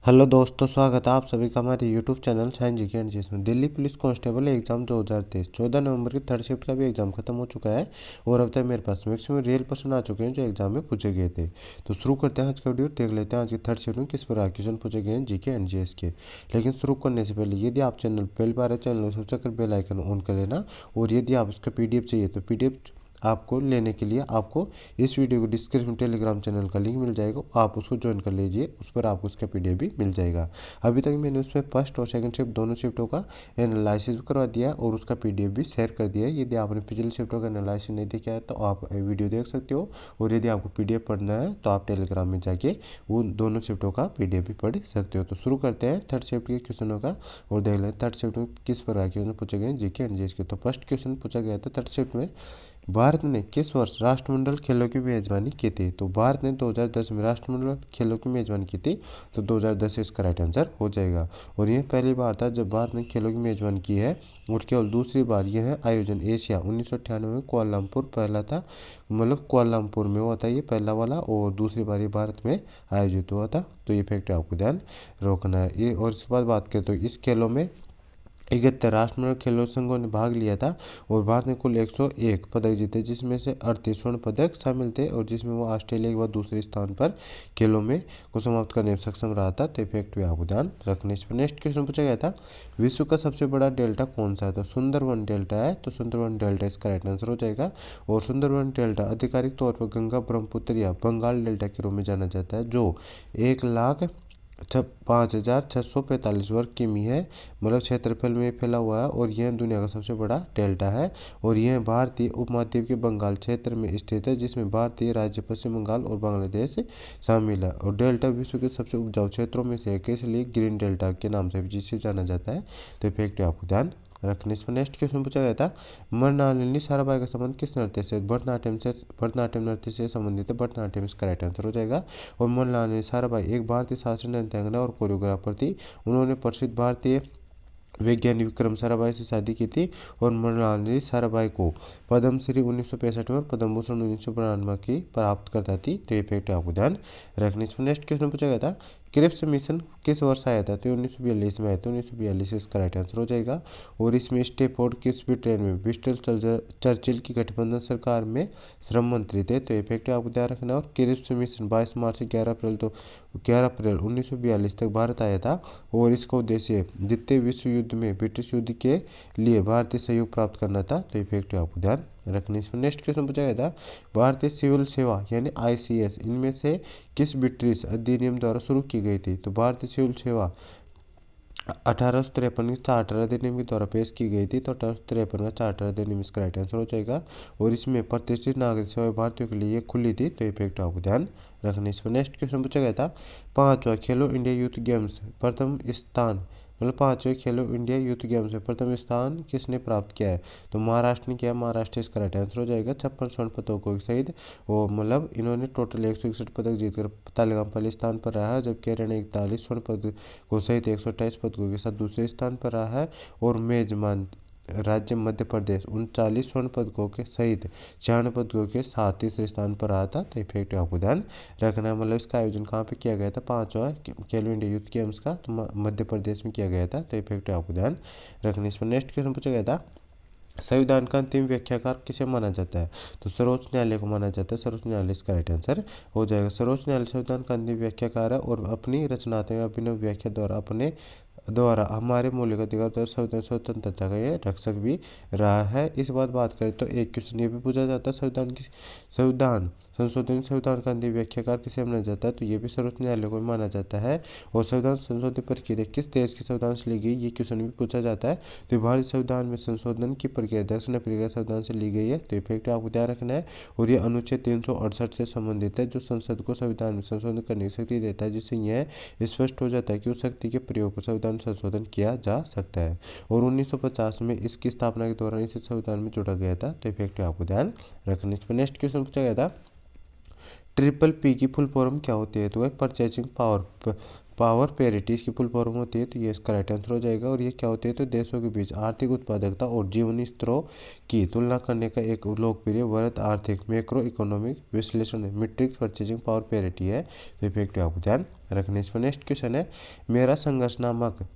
Hello दोस्तों, स्वागत है आप सभी का हमारे यूट्यूब चैनल साइंस जी के एंड जिसमें दिल्ली पुलिस कांस्टेबल एग्जाम 2023 14 नवंबर की थर्ड शिफ्ट का भी एग्जाम खत्म हो चुका है। और अब तक मेरे पास मैक्सिमम रियल क्वेश्चन आ चुके हैं जो एग्जाम में पूछे गए थे। तो शुरू करते हैं आज का वीडियो, देख लेते हैं आज की थर्ड शिफ्ट में किस प्रकार क्वेश्चन पूछे गए हैं जीके एंड जीएस के। लेकिन शुरू करने से पहले यदि आप चैनल पहली बार है, चैनल को सबसे कर बेल आइकन ऑन कर लेना। और यदि आप उसका पीडीएफ चाहिए तो पीडीएफ आपको लेने के लिए आपको इस वीडियो को डिस्क्रिप्शन में टेलीग्राम चैनल का लिंक मिल जाएगा, आप उसको ज्वाइन कर लीजिए, उस पर आपको उसका पीडीएफ भी मिल जाएगा। अभी तक मैंने उसमें फर्स्ट और सेकंड शिफ्ट दोनों शिफ्टों का एनालिसिस भी करवा दिया है और उसका पीडीएफ भी शेयर कर दिया है। यदि आपने पिछली शिफ्टों का एनालिसिस नहीं देखा है तो आप वीडियो देख सकते हो, और यदि आपको पीडीएफ पढ़ना है तो आप टेलीग्राम में जाके वो दोनों शिफ्टों का पीडीएफ भी पढ़ सकते हो। तो शुरू करते हैं थर्ड शिफ्ट के क्वेश्चनों का और देख लें थर्ड शिफ्ट में किस प्रकार के क्वेश्चन पूछे गए जीके एंड जीएस के। तो फर्स्ट क्वेश्चन पूछा गया था थर्ड शिफ्ट में, भारत ने किस वर्ष राष्ट्रमंडल खेलों की मेजबानी की थी। तो भारत ने 2010 में राष्ट्रमंडल खेलों की मेजबानी की थी, तो 2010 इसका राइट आंसर हो जाएगा। और यह पहली बार था जब भारत ने खेलों की मेजबानी की है, और केवल दूसरी बार यह है आयोजन एशिया 1998 में कुआलालंपुर पहला था, मतलब कुआलालंपुर में हुआ था ये पहला वाला, और दूसरी बार ये भारत में आयोजित हुआ था। तो ये फैक्ट आपको ध्यान रखना है ये। और इसके बाद बात करें तो इस खेलों में 71 राष्ट्रमंडल खेलों संघों ने भाग लिया था, और भारत ने कुल 101 पदक जीते, जिसमें से 38 स्वर्ण पदक शामिल थे, और जिसमें वो ऑस्ट्रेलिया के बाद दूसरे स्थान पर खेलों में को समाप्त करने में सक्षम रहा था। तो इफेक्ट भी आपको ध्यान रखने। इस पर नेक्स्ट क्वेश्चन पूछा गया था, विश्व का सबसे बड़ा डेल्टा कौन सा है। तो सुंदरवन डेल्टा है, तो सुंदरवन डेल्टा इसका राइट आंसर हो जाएगा। और सुंदरवन डेल्टा आधिकारिक तौर पर गंगा ब्रह्मपुत्र या बंगाल डेल्टा के रूप में जाना जाता है, जो 1,05,645 वर्ग किमी है, मतलब क्षेत्रफल में फैला हुआ है, और यह दुनिया का सबसे बड़ा डेल्टा है। और यह भारतीय उपमहाद्वीप के बंगाल क्षेत्र में स्थित है, जिसमें भारतीय राज्य पश्चिम बंगाल और बांग्लादेश शामिल है। और डेल्टा विश्व के सबसे उपजाऊ क्षेत्रों में से एक है, इसलिए ग्रीन डेल्टा के नाम से भी जिसे जाना जाता है। तो इफेक्ट आपको ध्यान रखने। इस पर नेक्स्ट क्वेश्चन पूछा गया था, मृणालिनी साराभाई का संबंध किस नृत्य से, भरतनाट्यम नृत्य से संबंधित है। भरतनाट्यम इसका राइट आंसर हो जाएगा। और मृणालिनी साराभाई एक भारतीय शास्त्रीय नृत्यांगना और कोरियोग्राफर थी। उन्होंने प्रसिद्ध भारतीय वैज्ञानिक विक्रम साराभाई से शादी की थी। और मृणालिनी साराभाई को पद्मश्री 1965 में और पद्म भूषण 1992 की प्राप्त करता थी। तो ये फैक्ट आपको ध्यान रखने। इसमें नेक्स्ट क्वेश्चन पूछा गया था, क्रिप्स मिशन किस वर्ष आया था। तो 1942 में आया था, 1942 इसका राइट आंसर हो जाएगा। और इसमें स्टेफोर्ड किस ब्रिटेन में विंस्टन चर्चिल की गठबंधन सरकार में श्रम मंत्री थे। तो ये फैक्ट आपको ध्यान रखना। और क्रिप्स मिशन 22 मार्च से 11 अप्रैल 1942 तक भारत आया था, और इसका उद्देश्य द्वितीय विश्व युद्ध में ब्रिटिश युद्ध के लिए भारतीय सहयोग प्राप्त करना था। तो इफेक्ट आपको ध्यान रखने। इसमें नेक्स्ट क्वेश्चन पूछा गया था, भारतीय सिविल सेवा यानी आईसीएस इनमें से किस ब्रिटिश अधिनियम द्वारा शुरू की गई थी। तो भारतीय सिविल सेवा 1853 के चार्टर अधिनियम के द्वारा पेश की गई थी। तो 1853 का चार्टर अधिनियम इसका राइट आंसर हो जाएगा। और इसमें प्रतिष्ठित नागरिक सेवा भारतीयों के लिए खुली थी। तो इफेक्ट आपको ध्यान रखने। इस पर नेक्स्ट क्वेश्चन पूछा गया था, पांचवा खेलो इंडिया यूथ गेम्स प्रथम स्थान, मतलब पांचवें खेलो इंडिया यूथ गेम्स में प्रथम स्थान किसने प्राप्त किया है। तो महाराष्ट्र ने किया, महाराष्ट्र इसका राइट आंसर हो जाएगा। 56 स्वर्ण पदकों सहित वो मतलब इन्होंने टोटल 161 पदक जीतकर तालिका पहले स्थान पर रहा है, जबकि हरियाणा ने 41 स्वर्ण पदकों सहित 128 पदकों के साथ दूसरे स्थान पर रहा है। और मेजबान राज्य मध्य प्रदेश 39 स्वर्ण पदकों के सहित 96 पदकों के साथ तीसरे स्थान पर रहा था। तो इफेक्ट आपको ध्यान रखना है। मतलब इसका आयोजन कहाँ पे किया गया था, पांचवा खेलो इंडिया यूथ गेम्स का, तो मध्य प्रदेश में किया गया था। तो इफेक्ट आपको ध्यान रखना। इस पर नेक्स्ट क्वेश्चन पूछा गया था, संविधान का अंतिम व्याख्याकार किसे माना जाता है। तो सर्वोच्च न्यायालय को माना जाता है। सर्वोच्च न्यायालय इसका राइट आंसर हो जाएगा। सर्वोच्च न्यायालय संविधान का अंतिम व्याख्याकार है, और अपनी रचनात्मक अभिनव व्याख्या द्वारा हमारे मौलिक अधिकार और संविधान स्वतंत्रता का ये रक्षक भी रहा है। इस बात करें तो एक क्वेश्चन ये भी पूछा जाता है, संविधान संविधान का अंतिम व्याख्याकार किसे माना जाता है। तो ये भी सर्वोच्च न्यायालय को माना जाता है। और संविधान संशोधन प्रक्रिया किस देश के संविधान से ली गई, ये क्वेश्चन भी पूछा जाता है। तो भारतीय संविधान में संशोधन की प्रक्रिया दक्षिण अफ्रीका संविधान से ली गई है। तो इफेक्ट आपको ध्यान रखना है। और ये अनुच्छेद 368 से संबंधित है, जो संसद को संविधान में संशोधन करने की शक्ति देता है, जिससे यह स्पष्ट हो जाता है कि उस शक्ति के प्रयोग पर संविधान संशोधन किया जा सकता है। और 1950 में इसकी स्थापना के दौरान इसे संविधान में जोड़ा गया था। तो इफेक्ट आपको ध्यान रखना। इस पर नेक्स्ट क्वेश्चन पूछा गया था, ट्रिपल पी की फुल फॉर्म क्या होती है। तो वह परचेजिंग पावर पावर पेरिटी इसकी फुल फॉर्म होती है, तो ये इसका राइट आंसर हो जाएगा। और ये क्या होती है, तो देशों के बीच आर्थिक उत्पादकता और जीवनी स्तरों की तुलना करने का एक लोकप्रिय वर्त आर्थिक मैक्रो इकोनॉमिक विश्लेषण है। मीट्रिक परचेजिंग पावर पेरिटी है, तो इफेक्टिव आपको ध्यान रखने। इस पर नेक्स्ट क्वेश्चन है, मेरा संघर्ष नामक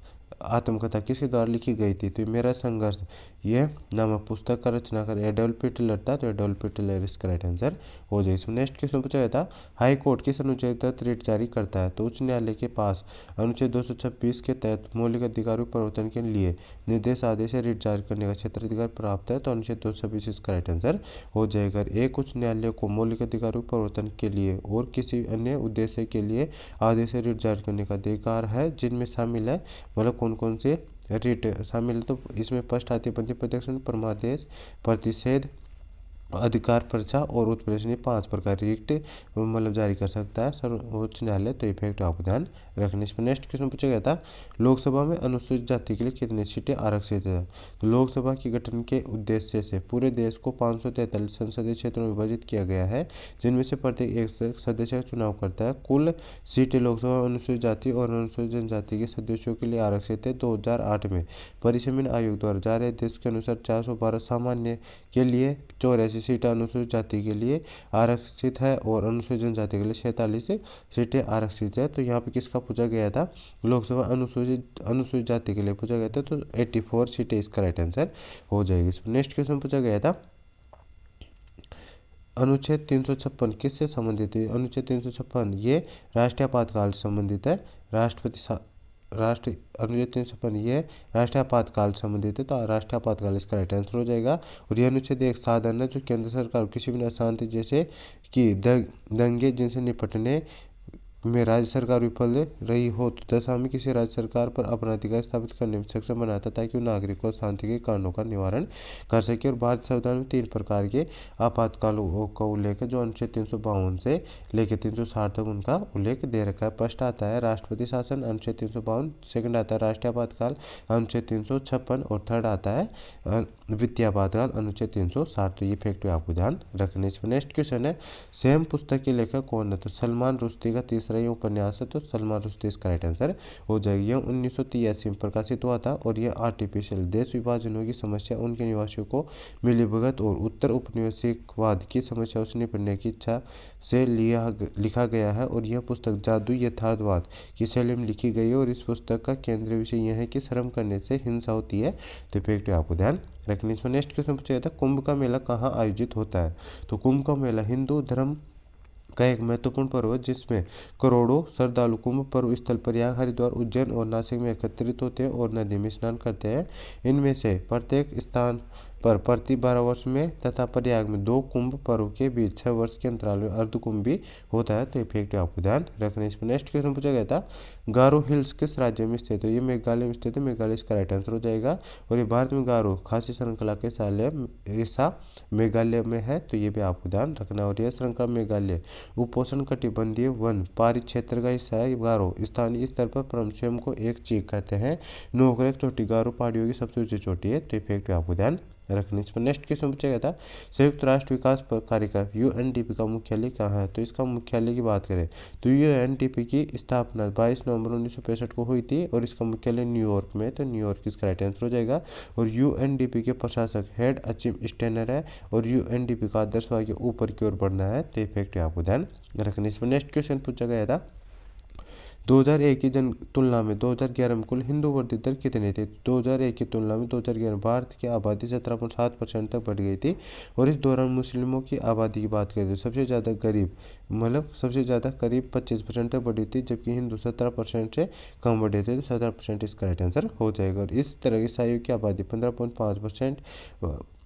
आत्मकथा किसके द्वारा लिखी गई थी, तो मेरा संघर्ष ये नामक पुस्तक का रचनाकार एडोल्फ हिटलर था, तो एडोल्फ हिटलर इसका राइट आंसर हो जाए। इसमें नेक्स्ट क्वेश्चन पूछा गया था, हाई कोर्ट किस अनुच्छेद तहत रिट जारी करता है, तो उच्च न्यायालय के पास अनुच्छेद 226 के तहत मौलिक अधिकारों के परिवर्तन के लिए निर्देश आदेश या रिट जारी करने का क्षेत्राधिकार प्राप्त है, तो अनुच्छेद 226 इसका राइट आंसर हो जाएगा। एक उच्च न्यायालय को मौलिक अधिकारों के परिवर्तन के लिए और किसी अन्य उद्देश्य के लिए आदेश या रिट जारी करने का अधिकार है, जिनमें शामिल है, मतलब कौन कौन से रिट शामिल है, तो इसमें फर्स्ट आती है बंदी प्रदर्शन, परमादेश, प्रतिषेध, अधिकार पर्चा और उत्प्रेषण, 5 प्रकार रिट मतलब जारी कर सकता है सर्वोच्च न्यायालय, तो इफेक्ट आपको ध्यान रखने। इस पर नेक्स्ट क्वेश्चन पूछा गया था, लोकसभा में अनुसूचित जाति के लिए कितनी सीटें आरक्षित है, तो लोकसभा के गठन के उद्देश्य से पूरे देश को 543 संसदीय क्षेत्रों में विभाजित किया गया है, जिनमें से प्रत्येक एक सदस्य का चुनाव करता है। कुल सीटें लोकसभा अनुसूचित जाति और अनुसूचित जनजाति के सदस्यों के लिए आरक्षित है। 2008 में परिसीमन आयोग द्वारा जारी आदेश के अनुसार 412 सामान्य के लिए 84 सीटें अनुसूचित जाति के लिए आरक्षित है और अनुसूचित जनजाति के लिए 46 सीटें आरक्षित है। तो यहाँ पे किसका पूछा गया था, लोकसभा अनुसूचित जाति के लिए पूछा गया था, तो 84 सीटें इसका राइट आंसर हो जाएगी। इस पर नेक्स्ट क्वेश्चन पूछा गया था, अनुच्छेद 356 किससे संबंधित है, अनुच्छेद 356 ये राष्ट्रीय आपातकाल से संबंधित है। अनुच्छेद 356 ये राष्ट्रीय आपातकाल से संबंधित है, तो राष्ट्रीय आपातकाल इसका राइट आंसर हो जाएगा। और यह अनुच्छेद एक साधन है जो केंद्र सरकार किसी भी अशांति जैसे कि दंगे जिनसे निपटने में राज्य सरकार विफल रही हो, तो दशा में किसी राज्य सरकार पर अपना अधिकार स्थापित करने में सक्षम बनाता, ताकि नागरिकों और शांति के कारणों का निवारण कर सके। और भारतीय संविधान में 3 प्रकार के आपातकालों का उल्लेख है, जो अनुच्छेद 352 से लेकर 360 तक उनका उल्लेख दे रखा है। फर्स्ट आता है राष्ट्रपति शासन, अनुच्छेद 352, सेकंड आता है राष्ट्रीय आपातकाल, अनुच्छेद 356, और थर्ड आता है वित्तीय आपातकाल, अनुच्छेद 360। तो ये फैक्ट आपको ध्यान रखने। इस पर नेक्स्ट क्वेश्चन है, सेम पुस्तक के लेखक कौन है, तो सलमान रुश्दी का तीसरा ये उपन्यास है, तो सलमान रुश्दी इसका राइट आंसर हो जाएगी। यह 1983 में प्रकाशित हुआ था और यह आर्टिफिशियल देश विभाजनों की समस्या, उनके निवासियों को मिलीभगत और उत्तर उपनिवेशवाद की समस्याओं से निपटने की इच्छा से लिखा गया है। और यह पुस्तक जादू यथार्थवाद की शैली में लिखी गई है। और इस पुस्तक का केंद्रीय विषय यह है कि शर्म करने से हिंसा होती है, तो इफेक्ट आपको ध्यान रखने। इसमें नेक्स्ट क्वेश्चन पूछा गया था, कुंभ का मेला कहाँ आयोजित होता है, तो कुंभ का मेला हिंदू धर्म का एक महत्वपूर्ण पर्व है, जिसमें करोड़ों श्रद्धालु कुंभ पर्व स्थल प्रयाग, हरिद्वार, उज्जैन और नासिक में एकत्रित होते हैं और नदी में स्नान करते हैं। इनमें से प्रत्येक स्थान पर प्रति 12 वर्ष में तथा प्रयाग में 2 कुंभ पर्व के बीच 6 वर्ष के अंतराल में अर्धकुंभ भी होता है, तो इफेक्ट आपको ध्यान रखने। इसमें नेक्स्ट क्वेश्चन पूछा गया था, गारो हिल्स किस राज्य में स्थित है, ये मेघालय में स्थित है, मेघालय इसका राइट आंसर हो जाएगा। और ये भारत में गारो खासी श्रृंखला के हिस्सा मेघालय में है, तो ये भी आपको ध्यान रखना। और यह श्रृंखला मेघालय उपोष्ण कटिबंधीय वन पारित क्षेत्र का हिस्सा है। गारो स्थानीय स्तर पर परम स्वयं को एक चीख कहते हैं। नोकरेक चोटी गारो पहाड़ियों की सबसे ऊंची चोटी है, तो इफेक्ट आपको ध्यान रखने। इस पर नेक्स्ट क्वेश्चन पूछा गया था, संयुक्त राष्ट्र विकास कार्यक्रम यूएनडीपी का मुख्यालय कहाँ है, तो इसका मुख्यालय की बात करें तो यूएनडीपी की स्थापना 22 नवंबर 1965 को हुई थी और इसका मुख्यालय न्यूयॉर्क में, तो न्यूयॉर्क इसका राइट आंसर हो जाएगा। और यूएनडीपी के प्रशासक हेड अचिम स्टेनर है और यूएनडीपी का आदर्श आगे ऊपर की ओर बढ़ना है, तो इफेक्ट आपको ध्यान रखने। इस पर नेक्स्ट क्वेश्चन पूछा गया था, 2001 की तुलना में 2011 में कुल हिंदू वर्धित दर कितनी थी, 2001 की तुलना में 2011 में भारत की आबादी 17.7% तक बढ़ गई थी। और इस दौरान मुस्लिमों की आबादी की बात करें तो सबसे ज़्यादा करीब 25% तक बढ़ी थी, जबकि हिंदू 17% से कम बढ़े थे, तो 17% इसका राइट आंसर हो जाएगा। और इस तरह ईसाइयों की आबादी 15.5%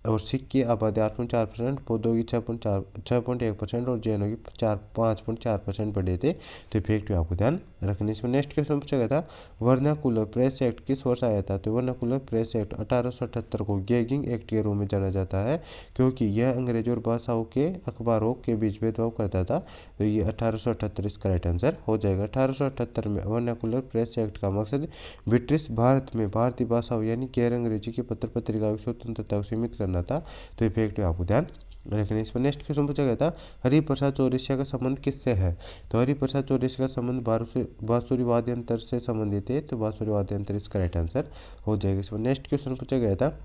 और सिख की आबादी 8.4%, बौद्धों की 6.1% और जैनों की 5.4% बढ़े थे, तो इफेक्ट आपको ध्यान रखने। इसमें नेक्स्ट क्वेश्चन पूछा गया था, वर्नाकुलर प्रेस एक्ट किस वर्ष आया था, तो वर्नाकुलर प्रेस एक्ट 1878 को गैगिंग एक्ट के रूप में जाना जाता है, क्योंकि यह अंग्रेजों और भाषाओं के अखबारों के बीच भेदभाव करता था, तो ये 1878 इसका राइट आंसर हो जाएगा। 1878 में वर्नाकुलर प्रेस एक्ट का मकसद ब्रिटिश भारत में भारतीय भाषाओं यानी गैर अंग्रेजी की पत्र पत्रिकाओं की स्वतंत्रता को सीमित करना था, तो इफेक्ट आपको ध्यान लेकिन इस पर नेक्स्ट क्वेश्चन पूछा गया था, हरिप्रसाद चौरसिया का संबंध किससे है? तो हरिप्रसाद चौरसिया का संबंध बांसुरी वाद्य यंत्र से संबंधित है, तो बांसुरी वाद्य यंत्र इसका राइट आंसर हो जाएगा। इस पर नेक्स्ट क्वेश्चन पूछा गया था,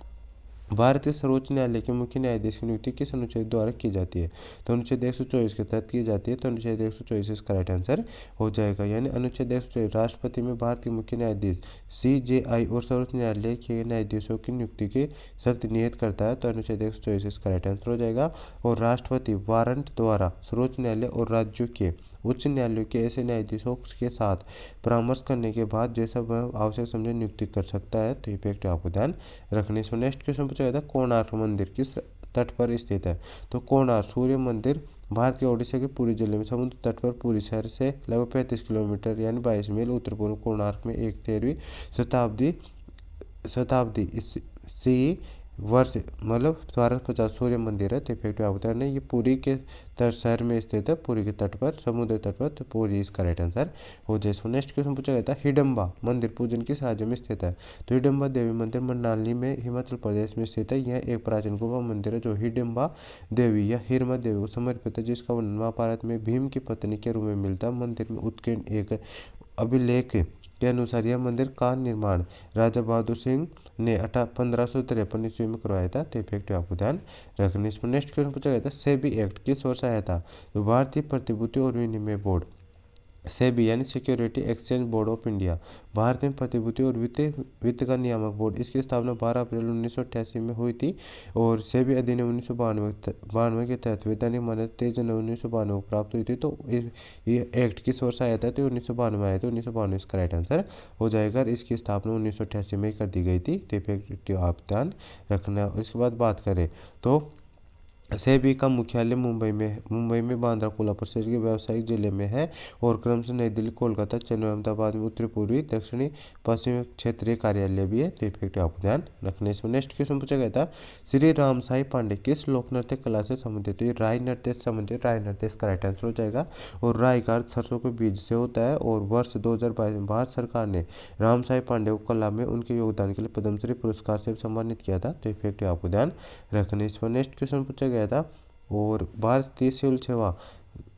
भारतीय सर्वोच्च न्यायालय के मुख्य न्यायाधीश की नियुक्ति किस अनुच्छेद द्वारा की जाती है? तो अनुच्छेद 124 के तहत की जाती है, तो अनुच्छेद 124 इसका राइट आंसर हो जाएगा। यानी अनुच्छेद 124 राष्ट्रपति में भारतीय मुख्य न्यायाधीश CJI और सर्वोच्च न्यायालय के न्यायाधीशों की नियुक्ति की शर्त नियत करता है, तो अनुच्छेद 124 इसका राइट आंसर हो जाएगा। और राष्ट्रपति वारंट द्वारा सर्वोच्च न्यायालय और राज्यों के उच्च न्यायालय के ऐसे न्यायाधीशों के साथ परामर्श करने के बाद जैसा वह आवश्यक समझे नियुक्ति कर सकता है, तो ये फैक्ट आपको ध्यान रखने। इसमें नेक्स्ट क्वेश्चन पूछा गया था, कोणार्क मंदिर किस तट पर स्थित है? तो कोणार्क सूर्य मंदिर भारत के ओडिशा के पुरी जिले में समुद्र तट पर पुरी शहर से लगभग 35 किलोमीटर यानी 22 मील उत्तर पूर्व कोणार्क में एक 13वीं शताब्दी ईस्वी वर्ष मतलब 1250 सूर्य मंदिर है, तो इफेक्टिव अवतार नहीं, ये पुरी के तट शहर में स्थित है, पुरी के तट पर समुद्र तट पर, तो पुरी इसका राइट आंसर हो जाए। इसमें नेक्स्ट क्वेश्चन पूछा गया था, हिडम्बा मंदिर पूजन किस राज्य में स्थित है? तो हिडम्बा देवी मंदिर मनाली में हिमाचल प्रदेश में स्थित है। यह एक प्राचीन गुफा मंदिर है जो हिडम्बा देवी या हिरमा देवी को समर्पित है, जिसका वर्णन महाभारत में भीम की पत्नी के रूप में मिलता है। मंदिर में उत्कीर्ण एक अभिलेख के अनुसार यह मंदिर का निर्माण राजा बहादुर सिंह ने 1553 ईस्वी में करवाया था, तो इफेक्टिव आपको ध्यान रखने। इसमें नेक्स्ट क्वेश्चन पूछा गया था, सेबी एक्ट किस वर्ष आया था? तो भारतीय प्रतिभूति और विनिमय बोर्ड सेबी यानी security exchange board of India, भारतीय प्रतिभूति और वित्त का नियामक बोर्ड, इसकी स्थापना 12 अप्रैल 1988 में हुई थी। और सेबी अधिनियम 1992 के तहत वैधानिक मान्यता 23 जनवरी 1992 को प्राप्त हुई थी। तो ये एक्ट किस वर्ष आया था? तो 1992 में आया था, 1992 इसका राइट आंसर हो जाएगा। इसकी स्थापना 1988 में ही कर दी गई थी, तो इफेक्टिव आप ध्यान रखना। और इसके बाद बात करें तो सेबी का मुख्यालय मुंबई में बांद्रा कोल्हापुर शहर के व्यावसायिक जिले में है, और क्रमशः नई दिल्ली, कोलकाता, चेन्नई, अहमदाबाद में उत्तरी पूर्वी दक्षिणी पश्चिमी क्षेत्रीय कार्यालय भी है, तो इफेक्टिव आपको ध्यान रखने। इसमें नेक्स्ट क्वेश्चन पूछा गया था, श्री राम साई पांडे किस लोक नृत्य कला से संबंधित? तो ये राय नृत्य से संबंधित, राय नृत्य इसका राइट आंसर हो जाएगा। और राय का अर्थ सरसों के बीज से होता है। और वर्ष 2022 में भारत सरकार ने राम साई पांडे को कला में उनके योगदान के लिए पद्मश्री पुरस्कार से सम्मानित किया था, तो इफेक्टिव आपको ध्यान रखने। इसमें नेक्स्ट क्वेश्चन पूछा गया था, और भारतीय सिविल सेवा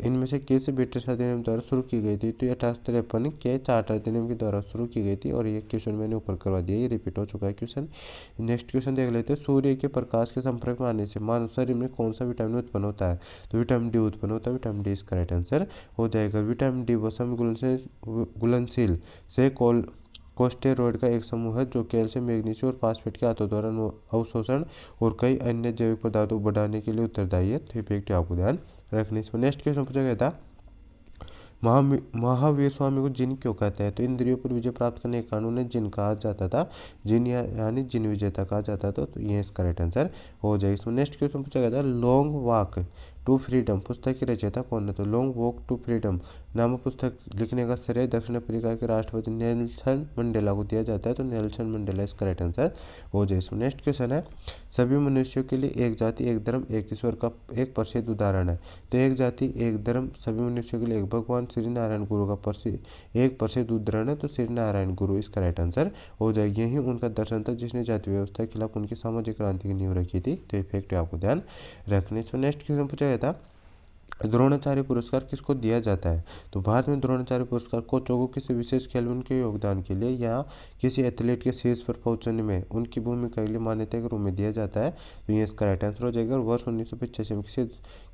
इनमें से किस ब्रिटिश अधिनियम द्वारा शुरू की गई थी? तो ये 1853 के चार्टर अधिनियम के द्वारा शुरू की गई थी। और ये क्वेश्चन मैंने ऊपर करवा दिया, ये रिपीट हो चुका है क्वेश्चन। नेक्स्ट क्वेश्चन देख लेते हैं, सूर्य के प्रकाश के संपर्क में आने से मानव शरीर में कौन सा विटामिन उत्पन्न होता है? तो विटामिन डी उत्पन्न होता है, विटामिन डी इसका राइट आंसर हो जाएगा। विटामिन डी वसम घुलनशील से कोस्टेरॉइड का एक समूह है जो कैल्शियम, मैग्नीशियम और फास्फेट के आतों द्वारा अवशोषण और कई अन्य जैविक पदार्थों को बढ़ाने के लिए उत्तरदायी है, तो इफेक्टिव आपको ध्यान रखने। इसमें नेक्स्ट क्वेश्चन पूछा गया था, महावीर स्वामी को जिन क्यों कहते हैं? तो इंद्रियों पर विजय प्राप्त करने के कारण उन्हें जिन कहा जाता था, जिन यानी जिन विजेता कहा जाता था, तो ये इसका राइट आंसर हो जाएगा। इसमें नेक्स्ट क्वेश्चन पूछा गया था, लॉन्ग वॉक टू फ्रीडम पुस्तक की रचयिता कौन है? तो लॉन्ग वॉक टू फ्रीडम नामक पुस्तक लिखने का श्रेय दक्षिण अफ्रीका के राष्ट्रपति नेल्सन मंडेला को दिया जाता है, तो नेल्सन मंडेला इसका राइट आंसर हो जाए। इसमें नेक्स्ट क्वेश्चन है, सभी मनुष्यों के लिए एक जाति एक धर्म एक ईश्वर का एक प्रसिद्ध उदाहरण है। तो एक जाति एक धर्म सभी मनुष्यों के लिए एक भगवान श्री नारायण गुरु का एक प्रसिद्ध उदाहरण है, तो श्री नारायण गुरु इसका राइट आंसर हो जाएगी। यही उनका दर्शन था जिसने जाति व्यवस्था के खिलाफ उनकी सामाजिक क्रांति की नींव रखी थी, तो इफेक्टिव आपको ध्यान रखने। इसमें नेक्स्ट क्वेश्चन पूछा गया था, द्रोणाचार्य पुरस्कार किसको दिया जाता है? तो भारत में द्रोणाचार्य पुरस्कार कोचों को किसी विशेष खेल में उनके योगदान के लिए या किसी एथलीट के शीर्ष पर पहुंचने में उनकी भूमिका के लिए मान्यता के रूप में दिया जाता है, तो ये इसका राइट आंसर हो जाएगा। और वर्ष 1985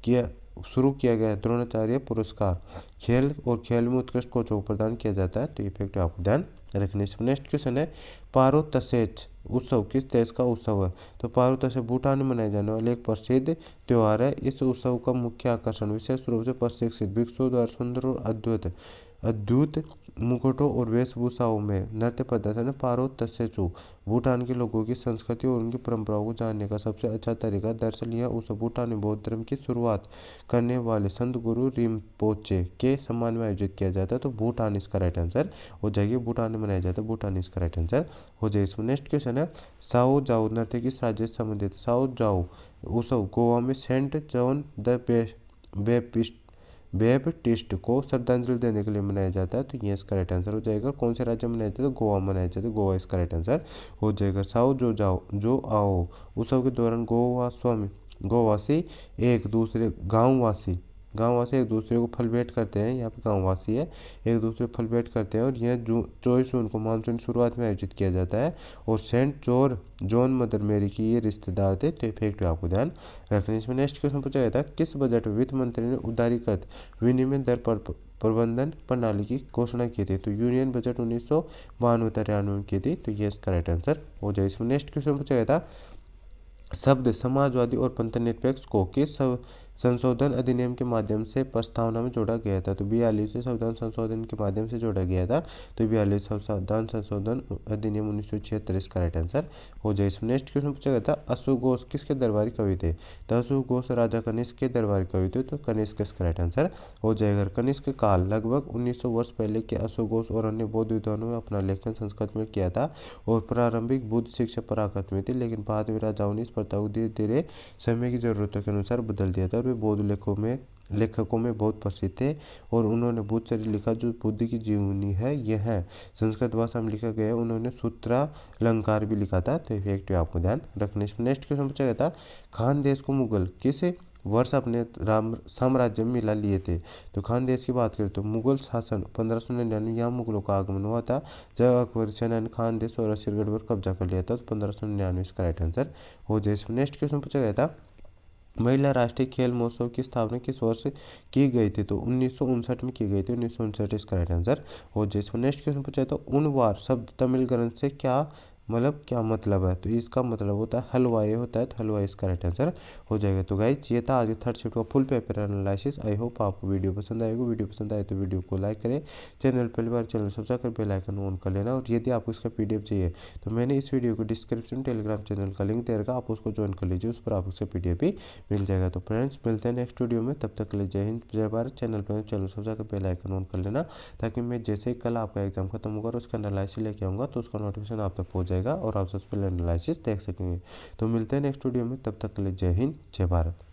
में शुरू किया गया द्रोणाचार्य पुरस्कार खेल और खेल में उत्कृष्ट कोचों को प्रदान किया जाता है, तो इफेक्टिव आपको ध्यान रखने। नेक्स्ट क्वेश्चन है, पारोतसेच उत्सव किस देश का उत्सव है? तो पारोतसेच भूटान में मनाए जाने वाले एक प्रसिद्ध त्यौहार है। इस उत्सव का मुख्य आकर्षण विशेष रूप से प्रशिक्षित भिक्षुओं द्वारा सुंदर और अद्भुत मुकुटों और वेशभूषाओं में नृत्य प्रदर्शन है। पारोतसेचु भूटान के लोगों की संस्कृति और उनकी परंपराओं को जानने का सबसे अच्छा तरीका। दरअसल यह उत्सव भूटान में बौद्ध धर्म की शुरुआत करने वाले संत गुरु रिम्पोचे के सम्मान में आयोजित किया जाता है, तो भूटान इसका राइट आंसर हो जाएगी। भूटान में मनाया जाता है, भूटान इसका राइट आंसर हो जाएगा। इसमें नेक्स्ट क्वेश्चन है, साओ जाओ नृत्य किस राज्य से संबंधित है? साओ जाओ उत्सव गोवा में सेंट जॉन द बैप्टिस्ट को श्रद्धांजलि देने के लिए मनाया जाता है, तो ये इसका राइट आंसर हो जाएगा। कौन से राज्य में मनाया जाता है? तो गोवा मनाया जाता है, गोवा इसका राइट आंसर हो जाएगा। साओ जो जाओ जो आओ उत्सव के दौरान गोवा स्वामी गोवासी एक दूसरे गांववासी एक दूसरे को फल भेंट करते हैं। यहाँ पे गांववासी है, एक दूसरे को फल भेंट करते हैं और यह 24 जून को मानसून की शुरुआत में आयोजित किया जाता है। और सेंट जॉन मदर मेरी की ये रिश्तेदार थे। तो ये फैक्ट आपको ध्यान रखने। इसमें नेक्स्ट क्वेश्चन पूछा गया था, किस बजट में वित्त मंत्री ने उदारीकृत विनिमय दर पर प्रबंधन प्रणाली की घोषणा की थी? तो यूनियन बजट 1992-93 में की थी। तो ये इसका राइट आंसर हो जाए। इसमें नेक्स्ट क्वेश्चन पूछा गया था, शब्द समाजवादी और पंथनिरपेक्ष को किस संशोधन अधिनियम के माध्यम से प्रस्तावना में जोड़ा गया था? तो 42वें संविधान संशोधन के माध्यम से जोड़ा गया था। तो 42वें संविधान संशोधन अधिनियम 1976 इसका राइट आंसर हो जाए। इसमें नेक्स्ट क्वेश्चन पूछा गया था, अशोक घोष किसके दरबारी कवि थे? तो अशोक घोष राजा कनिष्क के दरबारी कवि थे। तो कनिष्क इसका राइट आंसर हो जाएगा। कनिष्क काल लगभग 1900 वर्ष पहले के अशोक घोष और अन्य बौद्ध विद्वानों ने अपना लेखन संस्कृत में किया था और प्रारंभिक बुद्ध शिक्षा प्राकृत में थी, लेकिन बाद में राजाओं ने इस प्रथा को धीरे धीरे समय की जरूरतों के अनुसार बदल दिया था। और वे बौद्ध लेखकों में बहुत प्रसिद्ध थे और उन्होंने बुद्ध चरित्र लिखा जो बुद्ध की जीवनी है। यह है संस्कृत भाषा में लिखा गया है। उन्होंने सूत्रालंकार भी लिखा था। तो ये फैक्ट आपको ध्यान रखने। नेक्स्ट क्वेश्चन पूछा गया था, खानदेश को मुगल किस वर्ष अपने साम्राज्य में मिला लिए थे? तो खानदेश की बात करें तो मुगल शासन 1599 यहाँ मुगलों का आगमन हुआ था, जब अकबर सेना ने खानदेश और असीरगढ़ पर कब्जा कर लिया था। तो 1599 इसका राइट आंसर हो जाए। इसमें नेक्स्ट क्वेश्चन पूछा गया था, महिला राष्ट्रीय खेल महोत्सव की स्थापना किस वर्ष की गई थी? तो 1959 में की गई थी। 1959 इसका राइट आंसर हो जाए। इसमें नेक्स्ट क्वेश्चन पूछा तो उनवार शब्द तमिल ग्रंथ से क्या मतलब है? तो इसका मतलब होता है हलवाई होता है। तो हलवाई इसका राइट आंसर हो जाएगा। तो गाइस ये था आज के थर्ड शिफ्ट का full paper analysis. I hope आपको वीडियो पसंद आएगा। वीडियो पसंद आए तो वीडियो को लाइक करें, चैनल पहली बार चैनल सब्सक्राइब कर बेल आइकन ऑन कर लेना। और यदि आपको इसका पीडीएफ चाहिए तो मैंने इस वीडियो को डिस्क्रिप्शन टेलीग्राम चैनल का लिंक दे रखा, आप उसको ज्वाइन कर लीजिए, उस पर आपको इसका पीडीएफ भी मिल जाएगा। तो फ्रेंड्स मिलते हैं नेक्स्ट वीडियो में, तब तक के लिए जय हिंद जय भारत। चैनल पर चैनल सब्सक्राइब कर बेल आइकन ऑन कर लेना, ताकि मैं जैसे ही कल आपका एग्जाम खत्म होगा और उसका एनालिसिस लेके आऊँगा तो उसका नोटिफिकेशन आप तक पहुँच जाएगा और आप सबसे पहले एनालिसिस देख सकेंगे। तो मिलते हैं नेक्स्ट वीडियो में, तब तक के लिए जय हिंद जय भारत।